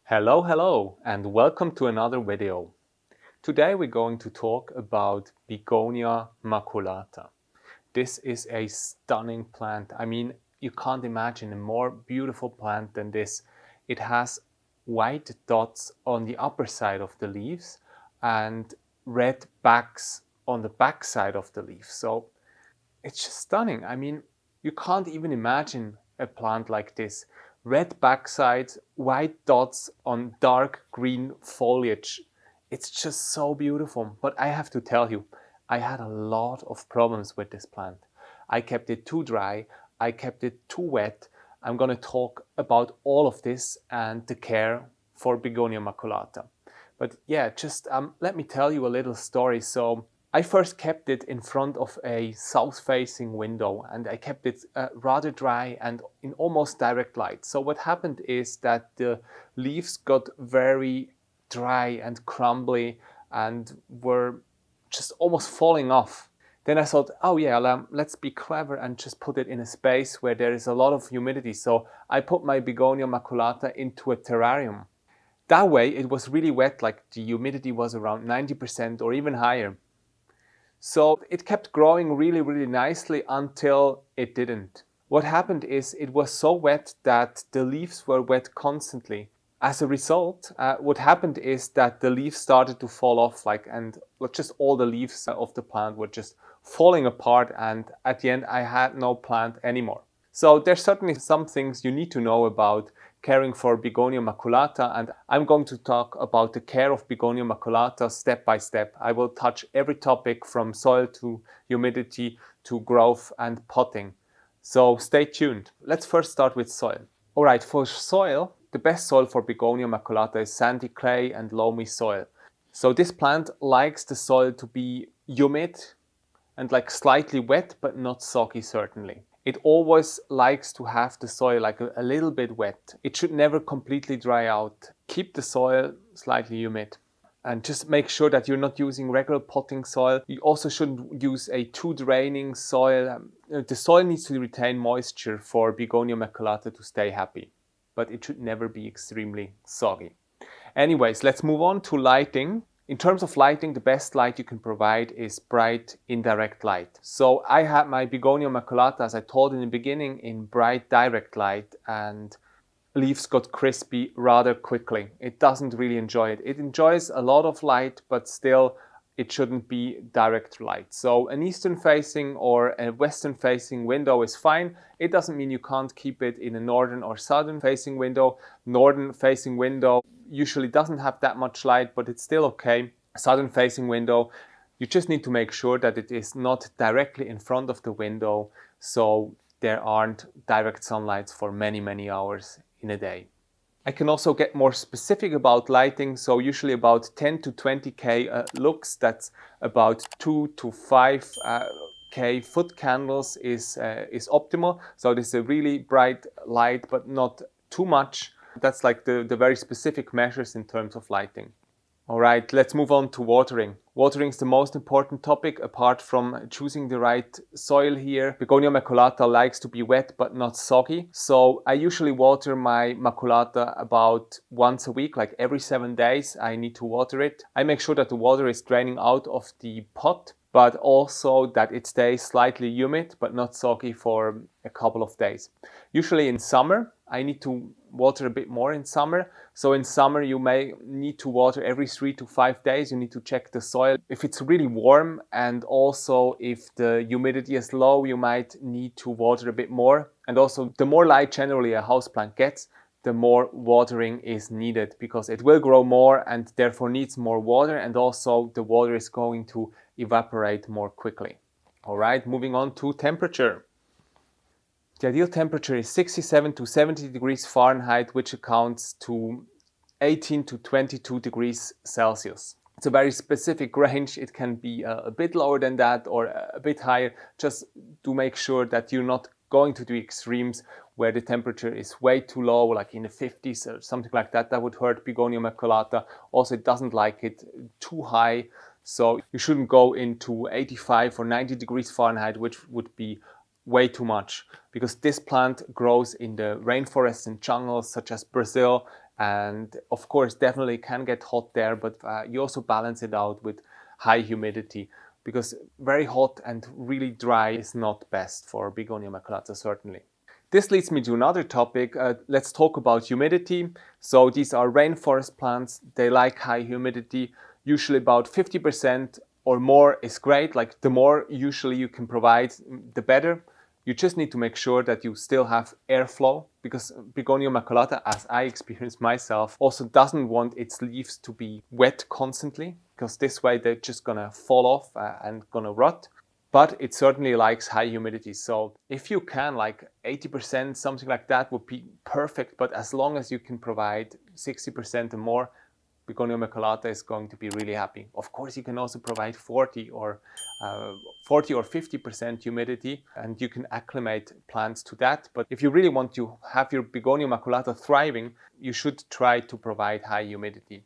Hello, and welcome to another video. Today we're going to talk about Begonia Maculata. This is a stunning plant. I mean, you can't imagine a more beautiful plant than this. It has white dots on the upper side of the leaves and red backs on the back side of the leaf. So it's just stunning. I mean, you can't even imagine a plant like this. Red backsides, white dots on dark green foliage. It's just so beautiful. But I have to tell you, I had a lot of problems with this plant. I kept it too dry, I kept it too wet. I'm going to talk about all of this and the care for Begonia maculata. But yeah, just let me tell you a little story. So I first kept it in front of a south-facing window, and I kept it rather dry and in almost direct light. So what happened is that the leaves got very dry and crumbly and were just almost falling off. Then I thought, oh yeah, let's be clever and just put it in a space where there is a lot of humidity. So I put my Begonia maculata into a terrarium. That way it was really wet, like the humidity was around 90% or even higher. So it kept growing really nicely until it didn't. What happened is it was so wet that the leaves were wet constantly. As a result, what happened is that the leaves started to fall off, and just all the leaves of the plant were just falling apart, and at the end I had no plant anymore. So there's certainly some things you need to know about caring for Begonia maculata, and I'm going to talk about the care of Begonia maculata step by step. I will touch every topic from soil to humidity to growth and potting. So stay tuned. Let's first start with soil. Alright, for soil, the best soil for Begonia maculata is sandy clay and loamy soil. So this plant likes the soil to be humid and slightly wet, but not soggy certainly. It always likes to have the soil a little bit wet. It should never completely dry out. Keep the soil slightly humid. And just make sure that you're not using regular potting soil. You also shouldn't use a too draining soil. The soil needs to retain moisture for Begonia maculata to stay happy, but it should never be extremely soggy. Anyways, let's move on to lighting. In terms of lighting, the best light you can provide is bright indirect light. So I had my Begonia maculata, as I told in the beginning, in bright direct light, and leaves got crispy rather quickly. It doesn't really enjoy it. It enjoys a lot of light, but still it shouldn't be direct light. So an eastern facing or a western facing window is fine. It doesn't mean you can't keep it in a northern or southern facing window. Northern facing window usually doesn't have that much light, but it's still okay. Southern facing window, you just need to make sure that it is not directly in front of the window, so there aren't direct sunlight for many hours in a day. I can also get more specific about lighting, so usually about 10 to 20k lux, that's about 2 to 5k foot candles is optimal. So this is a really bright light, but not too much. That's the very specific measures in terms of lighting. Alright, let's move on to watering. Watering is the most important topic apart from choosing the right soil here. Begonia maculata likes to be wet but not soggy. So I usually water my maculata about once a week, like every 7 days I need to water it. I make sure that the water is draining out of the pot, but also that it stays slightly humid but not soggy for a couple of days. Usually in summer, I need to water a bit more in summer. So in summer you may need to water every 3 to 5 days. You need to check the soil. If it's really warm and also if the humidity is low, you might need to water a bit more. And also the more light generally a houseplant gets, the more watering is needed because it will grow more and therefore needs more water, and also the water is going to evaporate more quickly. Alright, moving on to temperature. The ideal temperature is 67 to 70 degrees Fahrenheit, which accounts to 18 to 22 degrees Celsius. It's a very specific range. It can be a bit lower than that or a bit higher. Just to make sure that you're not going to the extremes where the temperature is way too low, like in the 50s or something like that. That would hurt Begonia maculata. Also, it doesn't like it too high. So you shouldn't go into 85 or 90 degrees Fahrenheit, which would be way too much, because this plant grows in the rainforests and jungles such as Brazil And of course, definitely can get hot there, but you also balance it out with high humidity, because very hot and really dry is not best for Begonia maculata, certainly. This leads me to another topic. Let's talk about humidity. So these are rainforest plants. They like high humidity. Usually about 50% or more is great. Like the more usually you can provide, the better. You just need to make sure that you still have airflow, because Begonia maculata, as I experienced myself, also doesn't want its leaves to be wet constantly, because this way they're just gonna fall off and gonna rot. But it certainly likes high humidity. So if you can, like 80%, something like that would be perfect. But as long as you can provide 60% or more, Begonia maculata is going to be really happy. Of course, you can also provide 40 or 50% humidity, and you can acclimate plants to that. But if you really want to have your Begonia maculata thriving, you should try to provide high humidity.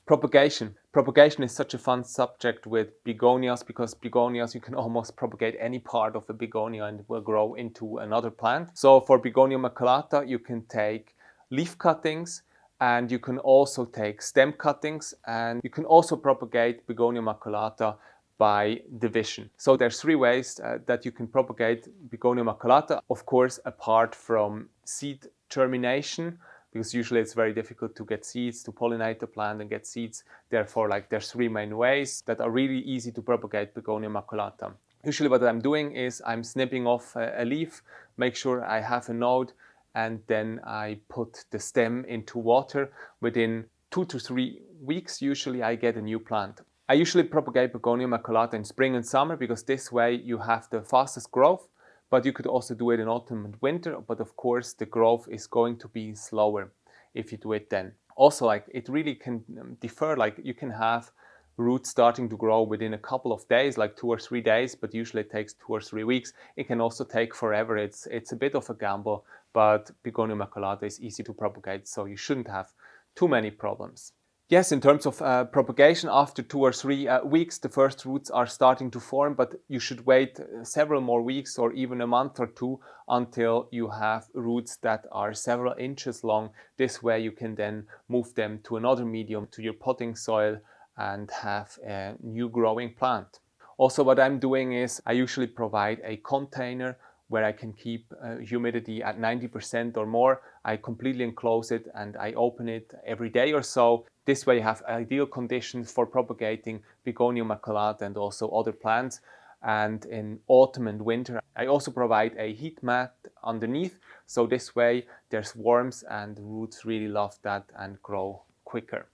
Propagation. Propagation is such a fun subject with begonias, because begonias, you can almost propagate any part of a begonia and it will grow into another plant. So for Begonia maculata, you can take leaf cuttings, and you can also take stem cuttings, and you can also propagate Begonia maculata by division. So there's three ways that you can propagate Begonia maculata. Of course, apart from seed germination, because usually it's very difficult to get seeds, to pollinate the plant and get seeds. Therefore, like there's three main ways that are really easy to propagate Begonia maculata. Usually what I'm doing is I'm snipping off a leaf, make sure I have a node, and then I put the stem into water. Within 2 to 3 weeks, usually I get a new plant. I usually propagate Begonia maculata in spring and summer, because this way you have the fastest growth. But you could also do it in autumn and winter, but of course the growth is going to be slower if you do it then. Also, like it really can differ. Like you can have roots starting to grow within a couple of days, like 2 or 3 days, but usually it takes 2 or 3 weeks. It can also take forever. It's a bit of a gamble, but Begonia maculata is easy to propagate, so you shouldn't have too many problems. Yes, in terms of propagation, after 2 or 3 weeks, the first roots are starting to form, but you should wait several more weeks or even a month or two until you have roots that are several inches long. This way you can then move them to another medium, to your potting soil, and have a new growing plant. Also, what I'm doing is I usually provide a container where I can keep humidity at 90% or more. I completely enclose it and I open it every day or so. This way you have ideal conditions for propagating Begonia maculata and also other plants. And in autumn and winter, I also provide a heat mat underneath. So this way there's warmth and the roots really love that and grow quicker.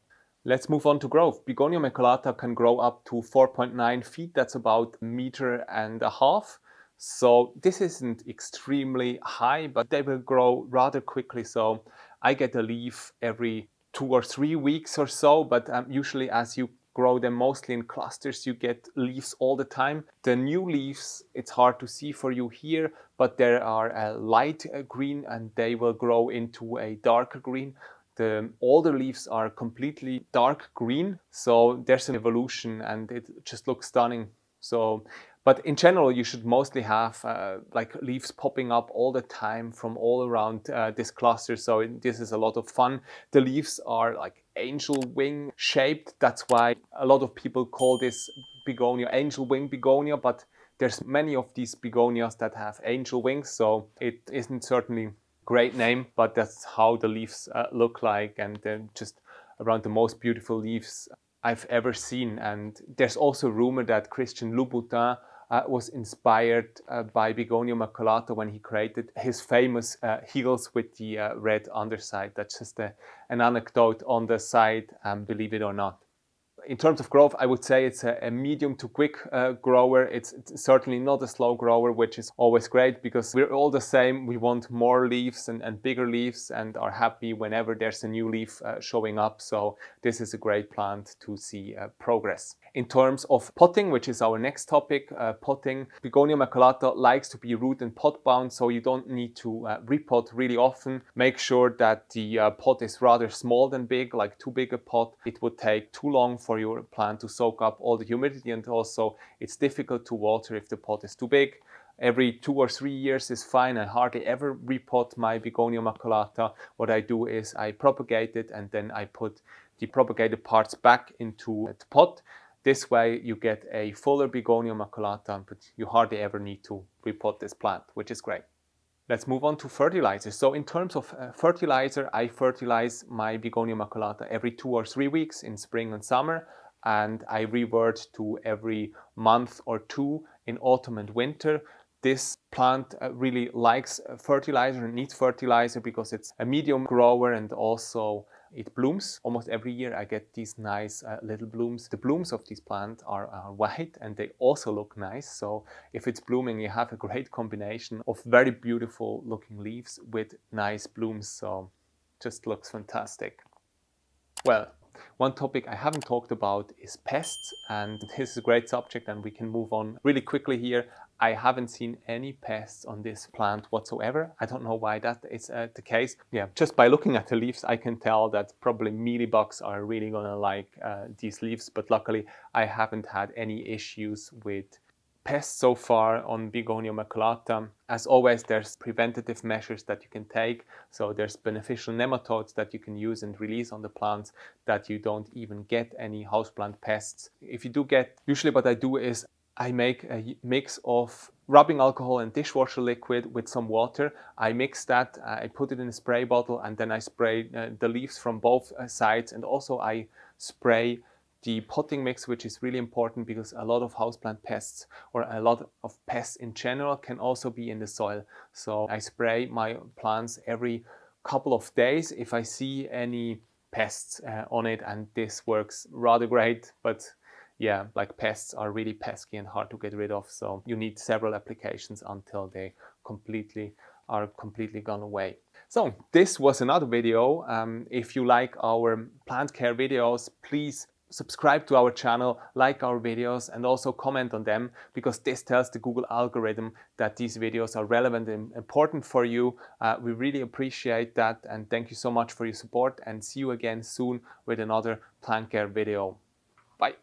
Let's move on to growth. Begonia maculata can grow up to 4.9 feet. That's about 1.5 meters. So this isn't extremely high, but they will grow rather quickly. So I get a leaf every 2 or 3 weeks or so, but usually as you grow them mostly in clusters, you get leaves all the time. The new leaves, it's hard to see for you here, but there are a light green and they will grow into a darker green. The older leaves are completely dark green, so there's an evolution and it just looks stunning. So, but in general, you should mostly have like leaves popping up all the time from all around this cluster. So this is a lot of fun. The leaves are like angel wing shaped. That's why a lot of people call this begonia angel wing begonia, but there's many of these begonias that have angel wings. So it isn't certainly great name, but that's how the leaves look like, and they're just around the most beautiful leaves I've ever seen. And there's also rumor that Christian Louboutin was inspired by Begonia maculata when he created his famous heels with the red underside. That's just an anecdote on the side, believe it or not. In terms of growth, I would say it's a medium to quick grower. It's certainly not a slow grower, which is always great because we're all the same. We want more leaves and bigger leaves and are happy whenever there's a new leaf showing up. So this is a great plant to see progress. In terms of potting, which is our next topic, potting, Begonia maculata likes to be root and pot bound, so you don't need to repot really often. Make sure that the pot is rather small than big, like too big a pot. It would take too long for your plant to soak up all the humidity, and also it's difficult to water if the pot is too big. Every 2 or 3 years is fine. I hardly ever repot my Begonia Maculata. What I do is I propagate it and then I put the propagated parts back into the pot. This way you get a fuller Begonia Maculata, but you hardly ever need to repot this plant, which is great. Let's move on to fertilizer. So in terms of fertilizer, I fertilize my Begonia Maculata every 2 or 3 weeks in spring and summer, and I revert to every month or 2 in autumn and winter. This plant really likes fertilizer and needs fertilizer because it's a medium grower, and also it blooms almost every year. I get these nice little blooms. The blooms of these plants are white and they also look nice. So if it's blooming, you have a great combination of very beautiful looking leaves with nice blooms. So just looks fantastic. Well, one topic I haven't talked about is pests, and this is a great subject and we can move on really quickly here. I haven't seen any pests on this plant whatsoever. I don't know why that is the case. Yeah, just by looking at the leaves, I can tell that probably mealybugs are really gonna like these leaves, but luckily I haven't had any issues with pests so far on Begonia Maculata. As always, there's preventative measures that you can take. So there's beneficial nematodes that you can use and release on the plants that you don't even get any houseplant pests. If you do get, usually what I do is I make a mix of rubbing alcohol and dishwasher liquid with some water. I mix that, I put it in a spray bottle, and then I spray the leaves from both sides, and also I spray the potting mix, which is really important because a lot of houseplant pests or a lot of pests in general can also be in the soil. So I spray my plants every couple of days if I see any pests on it, and this works rather great. But yeah, like pests are really pesky and hard to get rid of, so you need several applications until they are completely gone away. So this was another video. If you like our plant care videos, please subscribe to our channel, like our videos, and also comment on them, because this tells the Google algorithm that these videos are relevant and important for you. We really appreciate that, and thank you so much for your support, and see you again soon with another plant care video. Bye.